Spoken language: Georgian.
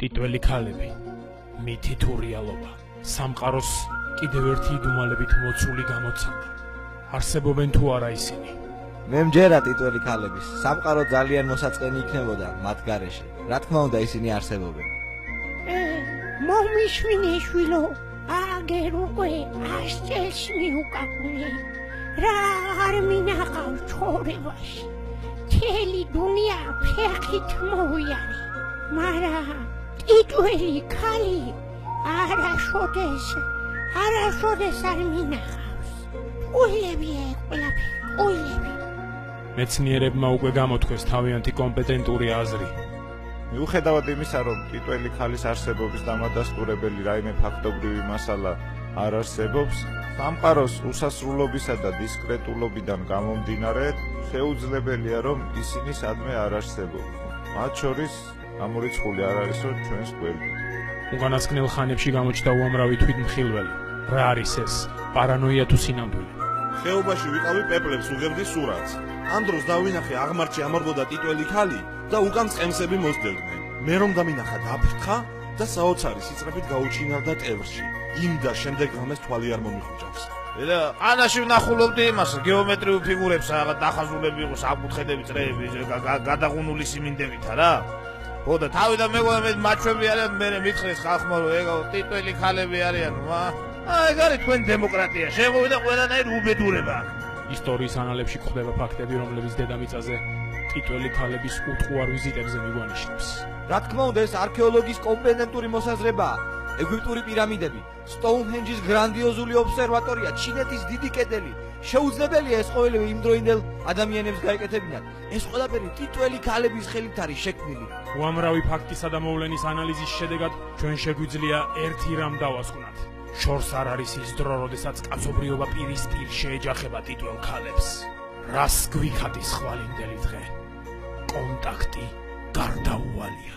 ტიტველი ქალები, მითითუ რეალობა, სამყაროს კიდევ ერთი იდუმალებით მოცული გამოცანა. არსებობენ თუ არა ისინი? მე მჯერა ტიტველი ქალების, სამყარო ძალიან მოსაწყენი იქნებოდა მათ გარეშე. რა თქმა უნდა ისინი არსებობენ. მომისმინე შვილო, აგერ უკვე 100 წელს მიუკავნე. რა არ მინახავს ცხოვრებაში. მთელი დუნია ფეხით მოვიარე. მაგრამ ტიტველი ქალი არასოდეს არ მინახავს. ყოილებია ყველაფერი, ყოილები. მეცნიერებმა უკვე გამოთქვეს თავიანთი კომპეტენტური აზრი. მიუხედავად იმისა, რომ ტიტველი ქალის არსებობის დამადასტურებელი რაიმე ფაქტობრივი მასალა არ არსებობს, სამყაროს უსასრულობისა და დისკრეტულობიდან გამომდინარე, შეუძლებელია, რომ ისინი სადმე არ არსებობენ. მათ შორის გამორიცხული არ არისო ჩვენს გვერდით. უკანასკნელ ხანებში გამოჩნდა უამრავი თვითმხილველი. რა არის ეს? პარანოია თუ სინამდვილე? ხეობაში ვიყავი პეპლებს უღებდი სურათს. ამ დროს დავინახე აღმართში ამარბოდა ტიტველი ქალი და უკან წყემსები მოსდევდნენ. მე რომ დამინახა დაფრთხა და საოცარი სიწრაფით გაუჩინარდა ტევრში. იმ და შემდეგ რამეს თვალი არ მომიხუჭავს. და ანაში ვნახულობდი იმას გეომეტრიულ ფიგურებს, რაღაც დახაზულები იყო საკუთხედები, წრეები, გადაღუნული სიმინდებით რა. ხო და თავიდან მეგონა მე მაჩვები არიან, მე მითხრეს ხალხმა რომ ეგ ტიტველი ქალები არიან, ეგ არის თქვენ დემოკრატია, შემოვიდა ყველანაირ უბედურება. ისტორიის ანალებში გვხვდება ფაქტები, რომლებიც დედამიწაზე ტიტველი ქალების უთხუარ ვიზიტებზე მიგვანიშნებს. რა თქმა უნდა ეს არქეოლოგიის კომპეტენტური მოსაზრებაა. ეგვიპტური პირამიდები, სტოუნჰენჯის გრანდიოზული ობსერვატორია, ჩინეთის დიდი კედელი. შეუძლებელია ეს ყოველივე იმდროინდელ ადამიანებს გაეკეთებინათ. ეს ყველაფერი ტიტველი ქალების ხელით არის შექმნილი. უამრავი ფაქტისა და მოვლენის ანალიზის შედეგად ჩვენ შეგვიძლია ერთი რამ დავასკვნათ. შორს არ არის ის დრო, როდესაც კაცობრიობა პირისპირ შეეჯახება ტიტველ ქალებს. რას გვიქადის ხვალინდელი დღე? კონტაქტი გარდაუვალია.